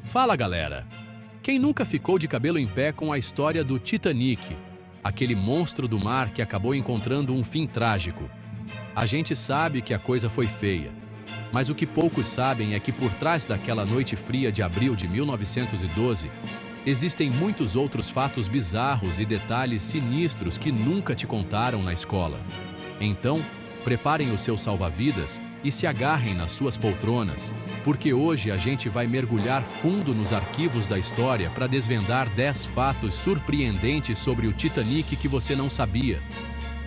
Fala, galera! Quem nunca ficou de cabelo em pé com a história do Titanic, aquele monstro do mar que acabou encontrando um fim trágico? A gente sabe que a coisa foi feia, mas o que poucos sabem é que por trás daquela noite fria de abril de 1912, existem muitos outros fatos bizarros e detalhes sinistros que nunca te contaram na escola. Então, preparem os seus salva-vidas e se agarrem nas suas poltronas, porque hoje a gente vai mergulhar fundo nos arquivos da história para desvendar 10 fatos surpreendentes sobre o Titanic que você não sabia.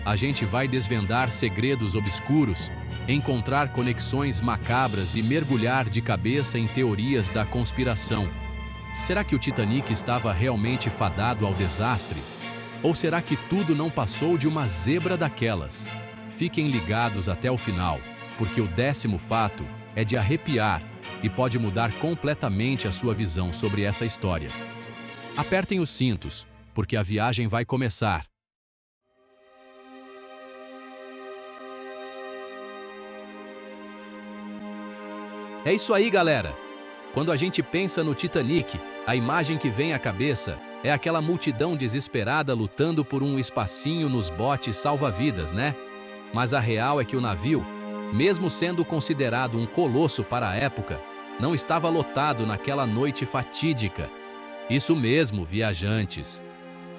A gente vai desvendar segredos obscuros, encontrar conexões macabras e mergulhar de cabeça em teorias da conspiração. Será que o Titanic estava realmente fadado ao desastre? Ou será que tudo não passou de uma zebra daquelas? Fiquem ligados até o final, porque o 10º fato é de arrepiar e pode mudar completamente a sua visão sobre essa história. Apertem os cintos, porque a viagem vai começar. É isso aí, galera! Quando a gente pensa no Titanic, a imagem que vem à cabeça é aquela multidão desesperada lutando por um espacinho nos botes salva-vidas, né? Mas a real é que o navio, mesmo sendo considerado um colosso para a época, não estava lotado naquela noite fatídica. Isso mesmo, viajantes.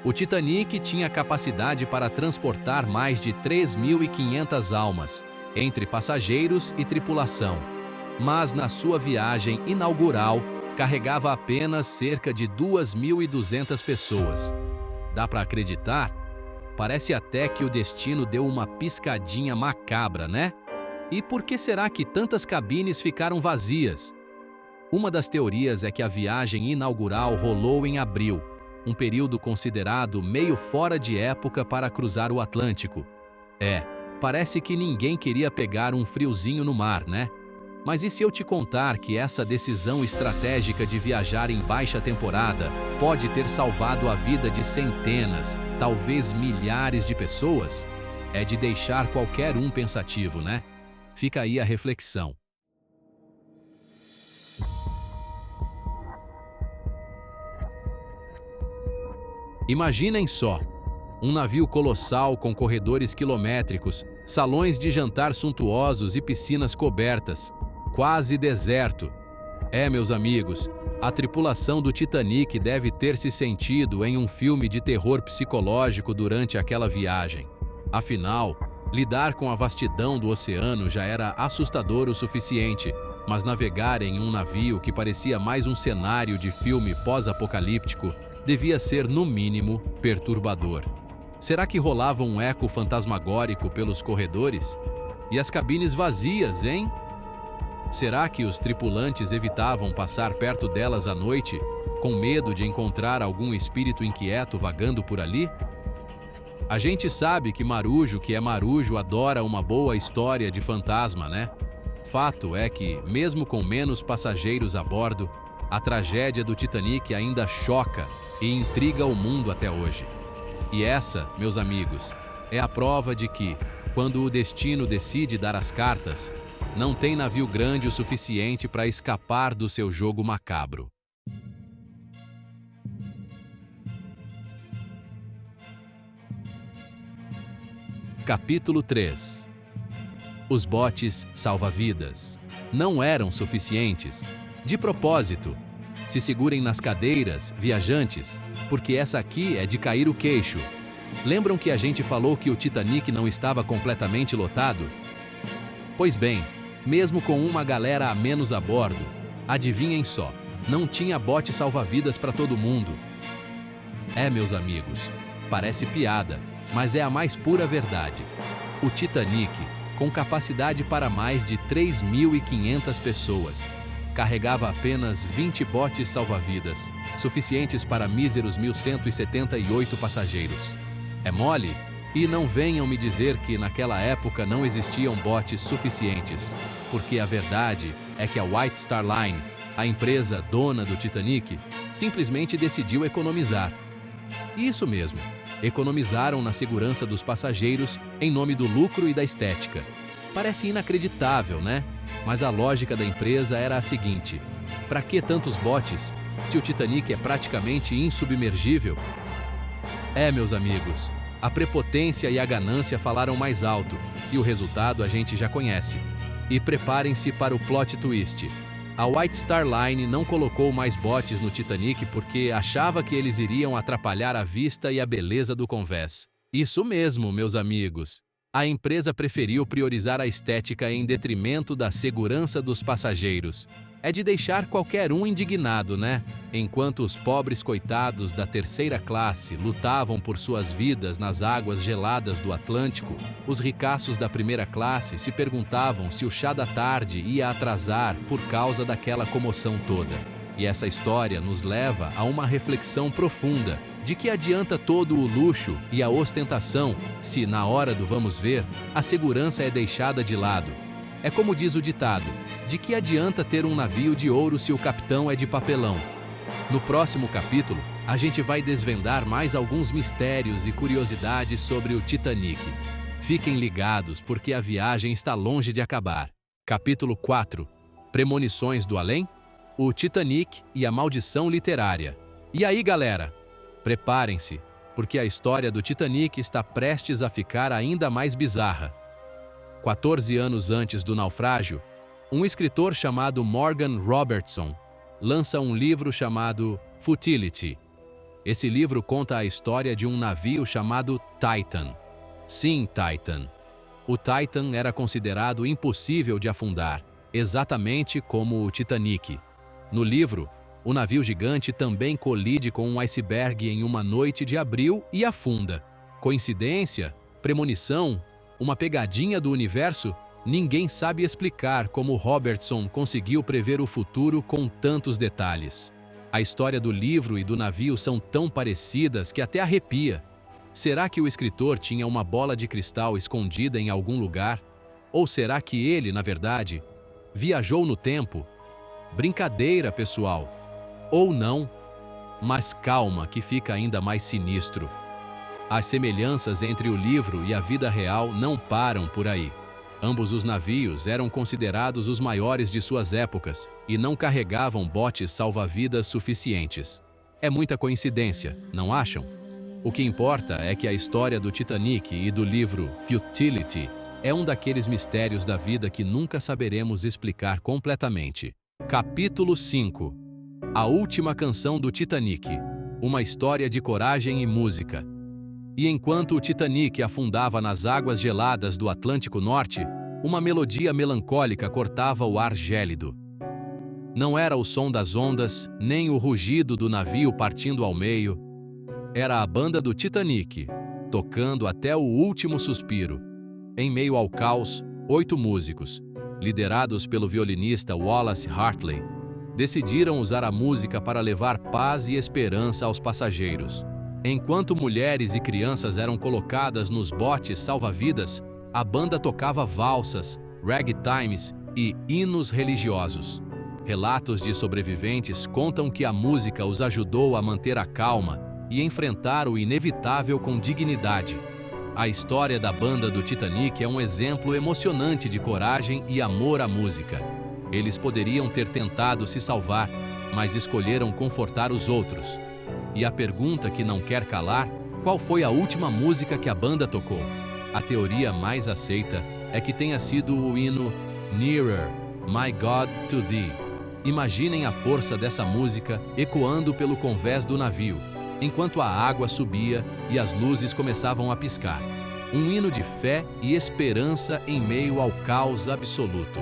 O Titanic tinha capacidade para transportar mais de 3.500 almas, entre passageiros e tripulação. Mas na sua viagem inaugural, carregava apenas cerca de 2.200 pessoas. Dá para acreditar? Parece até que o destino deu uma piscadinha macabra, né? E por que será que tantas cabines ficaram vazias? Uma das teorias é que a viagem inaugural rolou em abril, um período considerado meio fora de época para cruzar o Atlântico. Parece que ninguém queria pegar um friozinho no mar, né? Mas e se eu te contar que essa decisão estratégica de viajar em baixa temporada pode ter salvado a vida de centenas, talvez milhares de pessoas? É de deixar qualquer um pensativo, né? Fica aí a reflexão. Imaginem só, um navio colossal com corredores quilométricos, salões de jantar suntuosos e piscinas cobertas, quase deserto. Meus amigos, a tripulação do Titanic deve ter se sentido em um filme de terror psicológico durante aquela viagem. Afinal, lidar com a vastidão do oceano já era assustador o suficiente, mas navegar em um navio que parecia mais um cenário de filme pós-apocalíptico devia ser, no mínimo, perturbador. Será que rolava um eco fantasmagórico pelos corredores? E as cabines vazias, hein? Será que os tripulantes evitavam passar perto delas à noite, com medo de encontrar algum espírito inquieto vagando por ali? A gente sabe que marujo que é marujo adora uma boa história de fantasma, né? Fato é que, mesmo com menos passageiros a bordo, a tragédia do Titanic ainda choca e intriga o mundo até hoje. E essa, meus amigos, é a prova de que, quando o destino decide dar as cartas, não tem navio grande o suficiente para escapar do seu jogo macabro. Capítulo 3. Os botes salva-vidas não eram suficientes. De propósito, se segurem nas cadeiras, viajantes, porque essa aqui é de cair o queixo. Lembram que a gente falou que o Titanic não estava completamente lotado? Pois bem, mesmo com uma galera a menos a bordo, adivinhem só, não tinha bote salva-vidas para todo mundo. Meus amigos, parece piada, mas é a mais pura verdade. O Titanic, com capacidade para mais de 3.500 pessoas, carregava apenas 20 botes salva-vidas, suficientes para míseros 1.178 passageiros. É mole? E não venham me dizer que naquela época não existiam botes suficientes, porque a verdade é que a White Star Line, a empresa dona do Titanic, simplesmente decidiu economizar. Isso mesmo, economizaram na segurança dos passageiros em nome do lucro e da estética. Parece inacreditável, né? Mas a lógica da empresa era a seguinte: Para que tantos botes, se o Titanic é praticamente insubmergível? Meus amigos, a prepotência e a ganância falaram mais alto, e o resultado a gente já conhece. E preparem-se para o plot twist. A White Star Line não colocou mais botes no Titanic porque achava que eles iriam atrapalhar a vista e a beleza do convés. Isso mesmo, meus amigos. A empresa preferiu priorizar a estética em detrimento da segurança dos passageiros. É de deixar qualquer um indignado, né? Enquanto os pobres coitados da terceira classe lutavam por suas vidas nas águas geladas do Atlântico, os ricaços da primeira classe se perguntavam se o chá da tarde ia atrasar por causa daquela comoção toda. E essa história nos leva a uma reflexão profunda. De que adianta todo o luxo e a ostentação se, na hora do vamos ver, a segurança é deixada de lado? É como diz o ditado, de que adianta ter um navio de ouro se o capitão é de papelão? No próximo capítulo, a gente vai desvendar mais alguns mistérios e curiosidades sobre o Titanic. Fiquem ligados porque a viagem está longe de acabar. Capítulo 4. Premonições do Além? O Titanic e a maldição literária. E aí, galera? Preparem-se, porque a história do Titanic está prestes a ficar ainda mais bizarra. 14 anos antes do naufrágio, um escritor chamado Morgan Robertson lança um livro chamado Futility. Esse livro conta a história de um navio chamado Titan. Sim, Titan. O Titan era considerado impossível de afundar, exatamente como o Titanic. No livro, o navio gigante também colide com um iceberg em uma noite de abril e afunda. Coincidência? Premonição? Uma pegadinha do universo? Ninguém sabe explicar como Robertson conseguiu prever o futuro com tantos detalhes. A história do livro e do navio são tão parecidas que até arrepia. Será que o escritor tinha uma bola de cristal escondida em algum lugar? Ou será que ele, na verdade, viajou no tempo? Brincadeira, pessoal. Ou não, mas calma que fica ainda mais sinistro. As semelhanças entre o livro e a vida real não param por aí. Ambos os navios eram considerados os maiores de suas épocas e não carregavam botes salva-vidas suficientes. É muita coincidência, não acham? O que importa é que a história do Titanic e do livro Futility é um daqueles mistérios da vida que nunca saberemos explicar completamente. Capítulo 5. A última canção do Titanic, uma história de coragem e música. E enquanto o Titanic afundava nas águas geladas do Atlântico Norte, uma melodia melancólica cortava o ar gélido. Não era o som das ondas, nem o rugido do navio partindo ao meio. Era a banda do Titanic, tocando até o último suspiro. Em meio ao caos, 8 músicos, liderados pelo violinista Wallace Hartley, decidiram usar a música para levar paz e esperança aos passageiros. Enquanto mulheres e crianças eram colocadas nos botes salva-vidas, a banda tocava valsas, ragtimes e hinos religiosos. Relatos de sobreviventes contam que a música os ajudou a manter a calma e enfrentar o inevitável com dignidade. A história da banda do Titanic é um exemplo emocionante de coragem e amor à música. Eles poderiam ter tentado se salvar, mas escolheram confortar os outros. E a pergunta que não quer calar, qual foi a última música que a banda tocou? A teoria mais aceita é que tenha sido o hino Nearer, My God to Thee. Imaginem a força dessa música ecoando pelo convés do navio, enquanto a água subia e as luzes começavam a piscar. Um hino de fé e esperança em meio ao caos absoluto.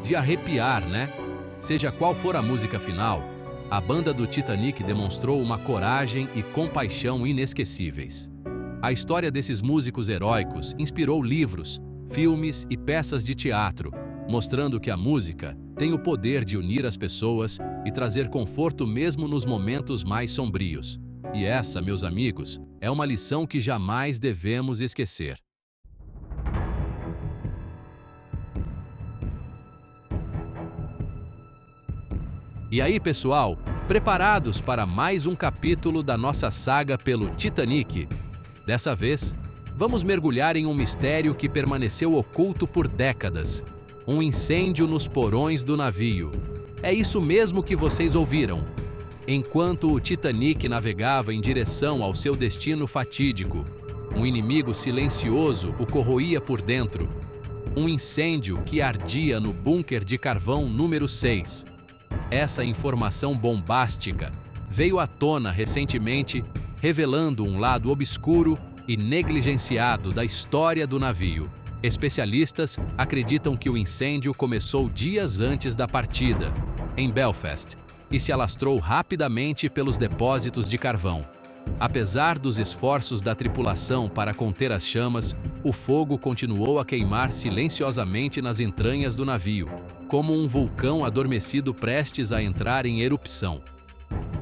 De arrepiar, né? Seja qual for a música final, a banda do Titanic demonstrou uma coragem e compaixão inesquecíveis. A história desses músicos heróicos inspirou livros, filmes e peças de teatro, mostrando que a música tem o poder de unir as pessoas e trazer conforto mesmo nos momentos mais sombrios. E essa, meus amigos, é uma lição que jamais devemos esquecer. E aí, pessoal, preparados para mais um capítulo da nossa saga pelo Titanic? Dessa vez, vamos mergulhar em um mistério que permaneceu oculto por décadas. Um incêndio nos porões do navio. É isso mesmo que vocês ouviram. Enquanto o Titanic navegava em direção ao seu destino fatídico, um inimigo silencioso o corroía por dentro. Um incêndio que ardia no bunker de carvão número 6. Essa informação bombástica veio à tona recentemente, revelando um lado obscuro e negligenciado da história do navio. Especialistas acreditam que o incêndio começou dias antes da partida, em Belfast, e se alastrou rapidamente pelos depósitos de carvão. Apesar dos esforços da tripulação para conter as chamas, o fogo continuou a queimar silenciosamente nas entranhas do navio, como um vulcão adormecido prestes a entrar em erupção.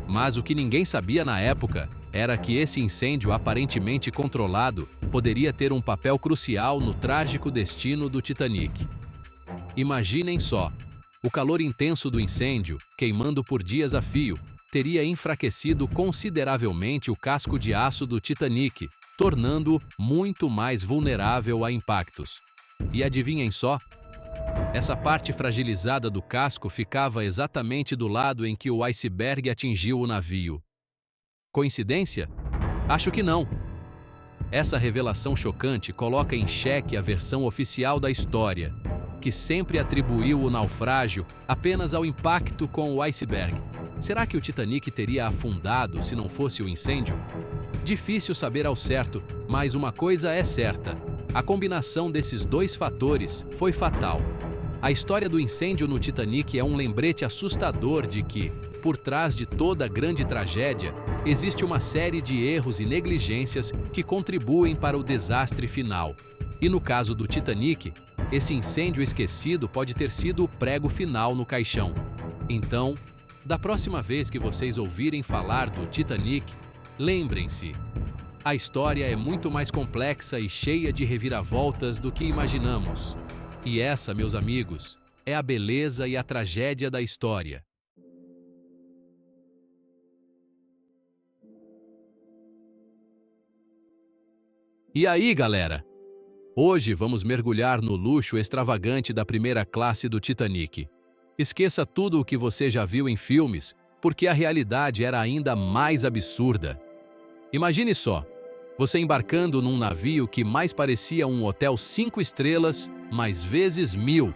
Mas o que ninguém sabia na época era que esse incêndio aparentemente controlado poderia ter um papel crucial no trágico destino do Titanic. Imaginem só, o calor intenso do incêndio, queimando por dias a fio, teria enfraquecido consideravelmente o casco de aço do Titanic, tornando-o muito mais vulnerável a impactos. E adivinhem só? Essa parte fragilizada do casco ficava exatamente do lado em que o iceberg atingiu o navio. Coincidência? Acho que não. Essa revelação chocante coloca em xeque a versão oficial da história, que sempre atribuiu o naufrágio apenas ao impacto com o iceberg. Será que o Titanic teria afundado se não fosse o incêndio? Difícil saber ao certo, mas uma coisa é certa: a combinação desses dois fatores foi fatal. A história do incêndio no Titanic é um lembrete assustador de que, por trás de toda grande tragédia, existe uma série de erros e negligências que contribuem para o desastre final. E no caso do Titanic, esse incêndio esquecido pode ter sido o prego final no caixão. Então, da próxima vez que vocês ouvirem falar do Titanic, lembrem-se: a história é muito mais complexa e cheia de reviravoltas do que imaginamos. E essa, meus amigos, é a beleza e a tragédia da história. E aí, galera? Hoje vamos mergulhar no luxo extravagante da primeira classe do Titanic. Esqueça tudo o que você já viu em filmes, porque a realidade era ainda mais absurda. Imagine só, você embarcando num navio que mais parecia um hotel 5 estrelas, mais vezes 1000.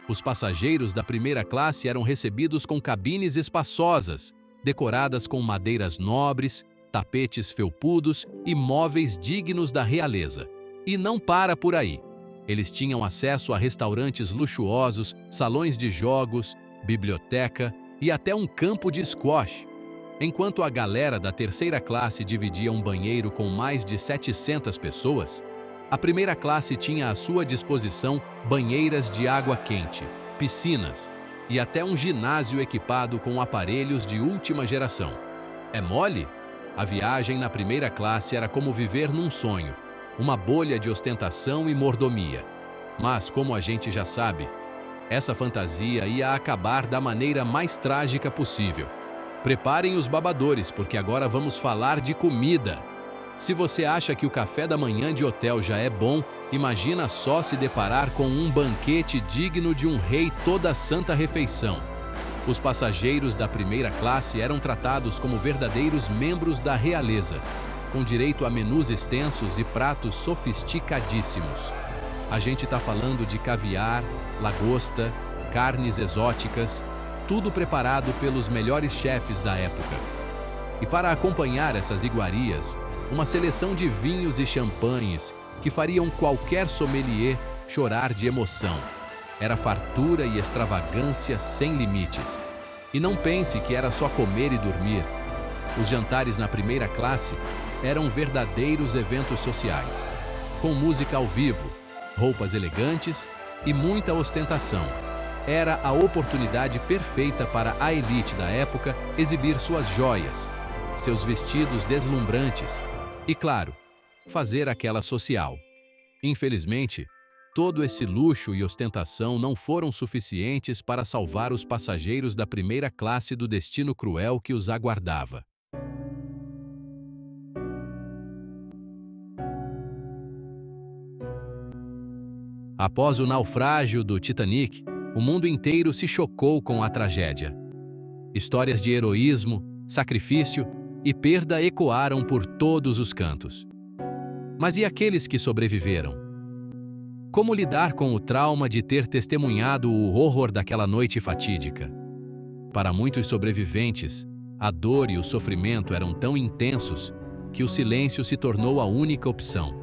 Os passageiros da primeira classe eram recebidos com cabines espaçosas, decoradas com madeiras nobres, tapetes felpudos e móveis dignos da realeza. E não para por aí. Eles tinham acesso a restaurantes luxuosos, salões de jogos, biblioteca e até um campo de squash. Enquanto a galera da terceira classe dividia um banheiro com mais de 700 pessoas, a primeira classe tinha à sua disposição banheiras de água quente, piscinas e até um ginásio equipado com aparelhos de última geração. É mole? A viagem na primeira classe era como viver num sonho, uma bolha de ostentação e mordomia. Mas, como a gente já sabe, essa fantasia ia acabar da maneira mais trágica possível. Preparem os babadores, porque agora vamos falar de comida. Se você acha que o café da manhã de hotel já é bom, imagina só se deparar com um banquete digno de um rei toda a santa refeição. Os passageiros da primeira classe eram tratados como verdadeiros membros da realeza, com direito a menus extensos e pratos sofisticadíssimos. A gente está falando de caviar, lagosta, carnes exóticas, tudo preparado pelos melhores chefes da época. E para acompanhar essas iguarias, uma seleção de vinhos e champanhes que fariam qualquer sommelier chorar de emoção. Era fartura e extravagância sem limites. E não pense que era só comer e dormir. Os jantares na primeira classe eram verdadeiros eventos sociais, com música ao vivo, roupas elegantes e muita ostentação. Era a oportunidade perfeita para a elite da época exibir suas joias, seus vestidos deslumbrantes e, claro, fazer aquela social. Infelizmente, todo esse luxo e ostentação não foram suficientes para salvar os passageiros da primeira classe do destino cruel que os aguardava. Após o naufrágio do Titanic, o mundo inteiro se chocou com a tragédia. Histórias de heroísmo, sacrifício e perda ecoaram por todos os cantos. Mas e aqueles que sobreviveram? Como lidar com o trauma de ter testemunhado o horror daquela noite fatídica? Para muitos sobreviventes, a dor e o sofrimento eram tão intensos que o silêncio se tornou a única opção.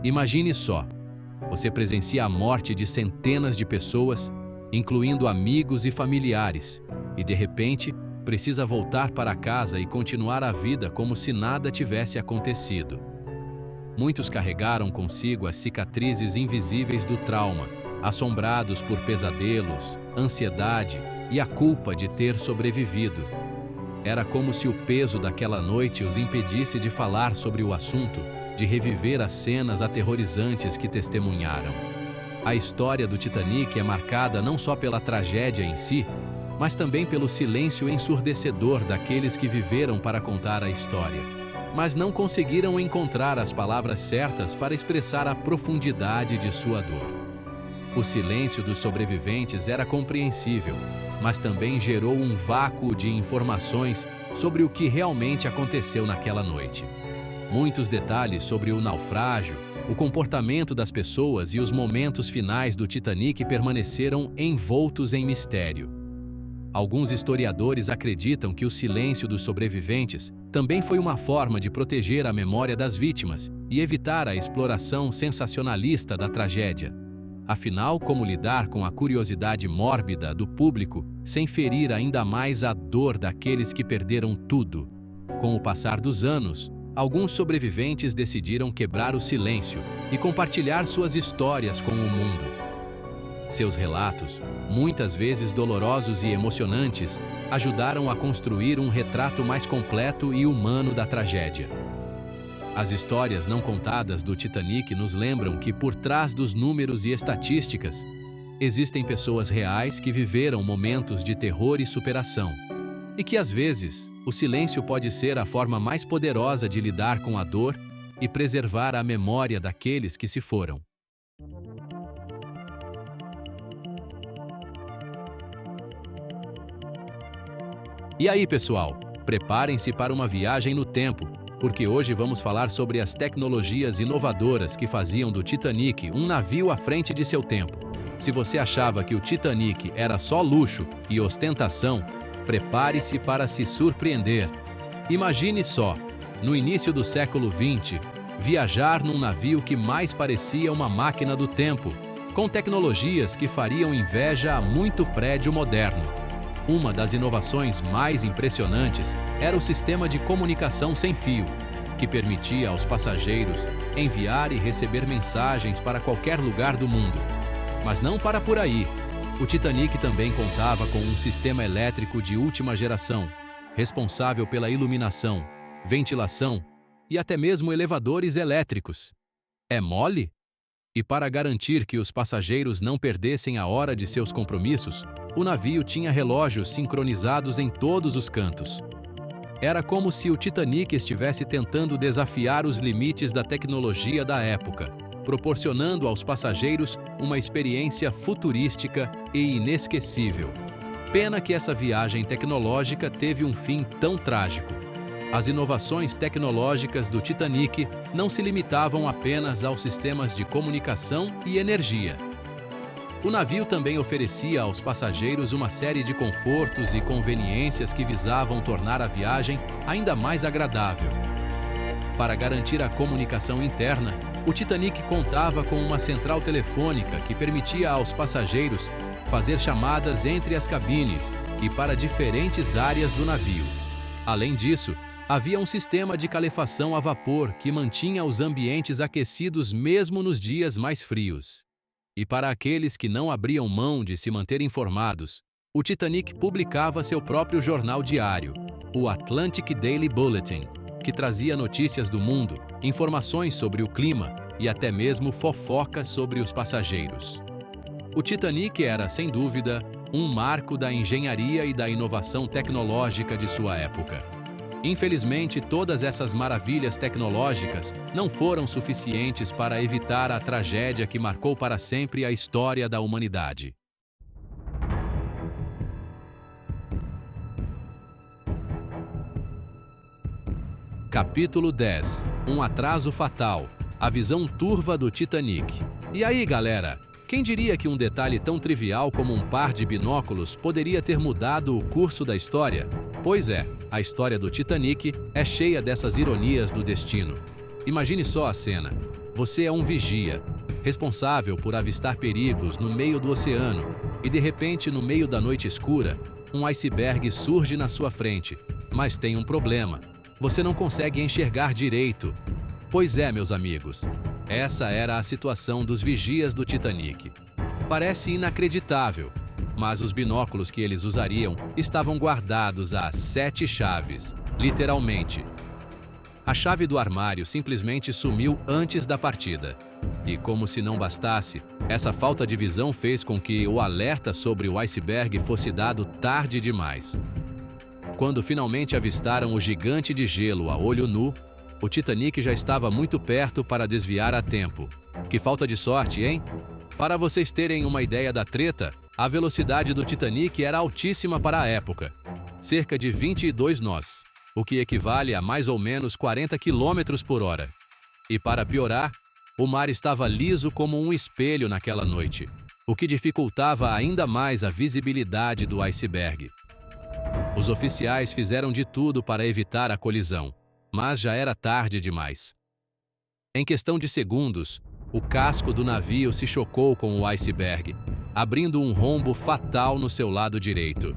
Imagine só, você presencia a morte de centenas de pessoas, incluindo amigos e familiares, e de repente precisa voltar para casa e continuar a vida como se nada tivesse acontecido. Muitos carregaram consigo as cicatrizes invisíveis do trauma, assombrados por pesadelos, ansiedade e a culpa de ter sobrevivido. Era como se o peso daquela noite os impedisse de falar sobre o assunto, de reviver as cenas aterrorizantes que testemunharam. A história do Titanic é marcada não só pela tragédia em si, mas também pelo silêncio ensurdecedor daqueles que viveram para contar a história, mas não conseguiram encontrar as palavras certas para expressar a profundidade de sua dor. O silêncio dos sobreviventes era compreensível, mas também gerou um vácuo de informações sobre o que realmente aconteceu naquela noite. Muitos detalhes sobre o naufrágio, o comportamento das pessoas e os momentos finais do Titanic permaneceram envoltos em mistério. Alguns historiadores acreditam que o silêncio dos sobreviventes também foi uma forma de proteger a memória das vítimas e evitar a exploração sensacionalista da tragédia. Afinal, como lidar com a curiosidade mórbida do público sem ferir ainda mais a dor daqueles que perderam tudo? Com o passar dos anos, alguns sobreviventes decidiram quebrar o silêncio e compartilhar suas histórias com o mundo. Seus relatos, muitas vezes dolorosos e emocionantes, ajudaram a construir um retrato mais completo e humano da tragédia. As histórias não contadas do Titanic nos lembram que, por trás dos números e estatísticas, existem pessoas reais que viveram momentos de terror e superação, e que, às vezes, o silêncio pode ser a forma mais poderosa de lidar com a dor e preservar a memória daqueles que se foram. E aí, pessoal, preparem-se para uma viagem no tempo, porque hoje vamos falar sobre as tecnologias inovadoras que faziam do Titanic um navio à frente de seu tempo. Se você achava que o Titanic era só luxo e ostentação, prepare-se para se surpreender. Imagine só, no início do século XX, viajar num navio que mais parecia uma máquina do tempo, com tecnologias que fariam inveja a muito prédio moderno. Uma das inovações mais impressionantes era o sistema de comunicação sem fio, que permitia aos passageiros enviar e receber mensagens para qualquer lugar do mundo. Mas não para por aí. O Titanic também contava com um sistema elétrico de última geração, responsável pela iluminação, ventilação e até mesmo elevadores elétricos. É mole? E para garantir que os passageiros não perdessem a hora de seus compromissos, o navio tinha relógios sincronizados em todos os cantos. Era como se o Titanic estivesse tentando desafiar os limites da tecnologia da época, proporcionando aos passageiros uma experiência futurística e inesquecível. Pena que essa viagem tecnológica teve um fim tão trágico. As inovações tecnológicas do Titanic não se limitavam apenas aos sistemas de comunicação e energia. O navio também oferecia aos passageiros uma série de confortos e conveniências que visavam tornar a viagem ainda mais agradável. Para garantir a comunicação interna, o Titanic contava com uma central telefônica que permitia aos passageiros fazer chamadas entre as cabines e para diferentes áreas do navio. Além disso, havia um sistema de calefação a vapor que mantinha os ambientes aquecidos mesmo nos dias mais frios. E para aqueles que não abriam mão de se manter informados, o Titanic publicava seu próprio jornal diário, o Atlantic Daily Bulletin, que trazia notícias do mundo, informações sobre o clima e até mesmo fofocas sobre os passageiros. O Titanic era, sem dúvida, um marco da engenharia e da inovação tecnológica de sua época. Infelizmente, todas essas maravilhas tecnológicas não foram suficientes para evitar a tragédia que marcou para sempre a história da humanidade. Capítulo 10. Um atraso fatal. A visão turva do Titanic. E aí, galera? Quem diria que um detalhe tão trivial como um par de binóculos poderia ter mudado o curso da história? Pois é, a história do Titanic é cheia dessas ironias do destino. Imagine só a cena. Você é um vigia, responsável por avistar perigos no meio do oceano, e de repente, no meio da noite escura, um iceberg surge na sua frente. Mas tem um problema. Você não consegue enxergar direito. Pois é, meus amigos, essa era a situação dos vigias do Titanic. Parece inacreditável, mas os binóculos que eles usariam estavam guardados a 7 chaves, literalmente. A chave do armário simplesmente sumiu antes da partida. E como se não bastasse, essa falta de visão fez com que o alerta sobre o iceberg fosse dado tarde demais. Quando finalmente avistaram o gigante de gelo a olho nu, o Titanic já estava muito perto para desviar a tempo. Que falta de sorte, hein? Para vocês terem uma ideia da treta, a velocidade do Titanic era altíssima para a época, cerca de 22 nós, o que equivale a mais ou menos 40 km por hora. E para piorar, o mar estava liso como um espelho naquela noite, o que dificultava ainda mais a visibilidade do iceberg. Os oficiais fizeram de tudo para evitar a colisão, mas já era tarde demais. Em questão de segundos, o casco do navio se chocou com o iceberg, abrindo um rombo fatal no seu lado direito.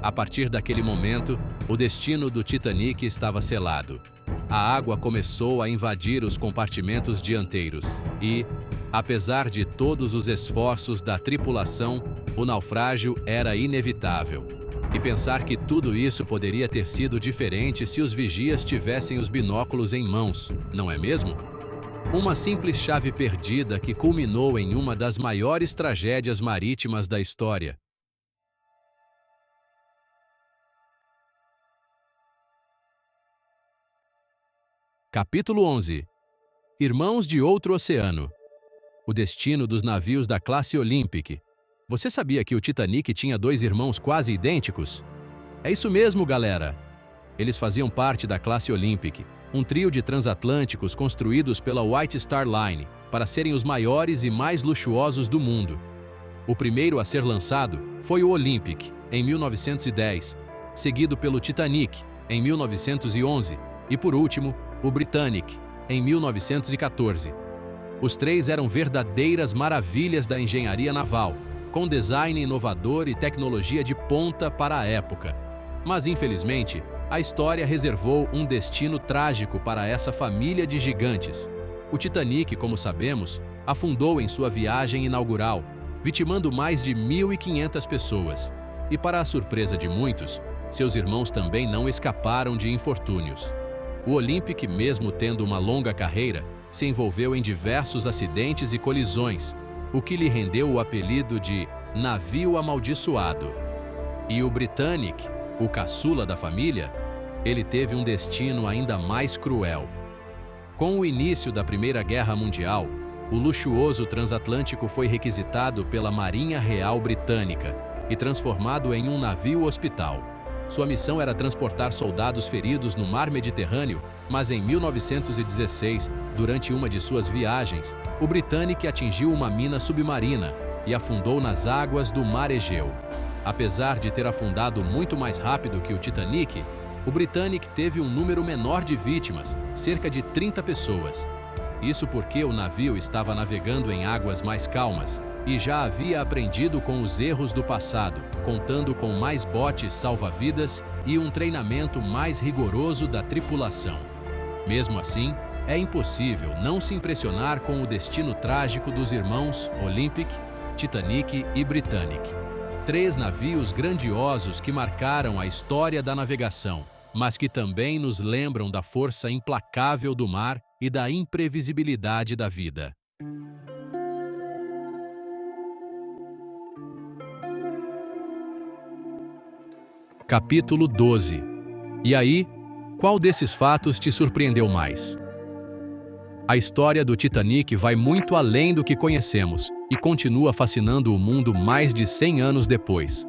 A partir daquele momento, o destino do Titanic estava selado. A água começou a invadir os compartimentos dianteiros e, apesar de todos os esforços da tripulação, o naufrágio era inevitável. E pensar que tudo isso poderia ter sido diferente se os vigias tivessem os binóculos em mãos, não é mesmo? Uma simples chave perdida que culminou em uma das maiores tragédias marítimas da história. Capítulo 11. Irmãos de outro oceano. O destino dos navios da classe Olympic. Você sabia que o Titanic tinha 2 irmãos quase idênticos? É isso mesmo, galera! Eles faziam parte da classe Olympic, um trio de transatlânticos construídos pela White Star Line para serem os maiores e mais luxuosos do mundo. O primeiro a ser lançado foi o Olympic, em 1910, seguido pelo Titanic, em 1911, e por último, o Britannic, em 1914. Os 3 eram verdadeiras maravilhas da engenharia naval, com design inovador e tecnologia de ponta para a época. Mas, infelizmente, a história reservou um destino trágico para essa família de gigantes. O Titanic, como sabemos, afundou em sua viagem inaugural, vitimando mais de 1.500 pessoas. E, para a surpresa de muitos, seus irmãos também não escaparam de infortúnios. O Olympic, mesmo tendo uma longa carreira, se envolveu em diversos acidentes e colisões, o que lhe rendeu o apelido de navio amaldiçoado. E o Britannic, o caçula da família, ele teve um destino ainda mais cruel. Com o início da Primeira Guerra Mundial, o luxuoso transatlântico foi requisitado pela Marinha Real Britânica e transformado em um navio hospital. Sua missão era transportar soldados feridos no mar Mediterrâneo, mas em 1916, durante uma de suas viagens, o Britannic atingiu uma mina submarina e afundou nas águas do Mar Egeu. Apesar de ter afundado muito mais rápido que o Titanic, o Britannic teve um número menor de vítimas, cerca de 30 pessoas. Isso porque o navio estava navegando em águas mais calmas e já havia aprendido com os erros do passado, contando com mais botes salva-vidas e um treinamento mais rigoroso da tripulação. Mesmo assim, é impossível não se impressionar com o destino trágico dos irmãos Olympic, Titanic e Britannic. 3 navios grandiosos que marcaram a história da navegação, mas que também nos lembram da força implacável do mar e da imprevisibilidade da vida. Capítulo 12. E aí, qual desses fatos te surpreendeu mais? A história do Titanic vai muito além do que conhecemos e continua fascinando o mundo mais de 100 anos depois.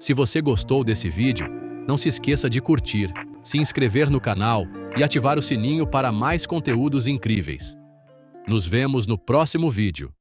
Se você gostou desse vídeo, não se esqueça de curtir, se inscrever no canal e ativar o sininho para mais conteúdos incríveis. Nos vemos no próximo vídeo.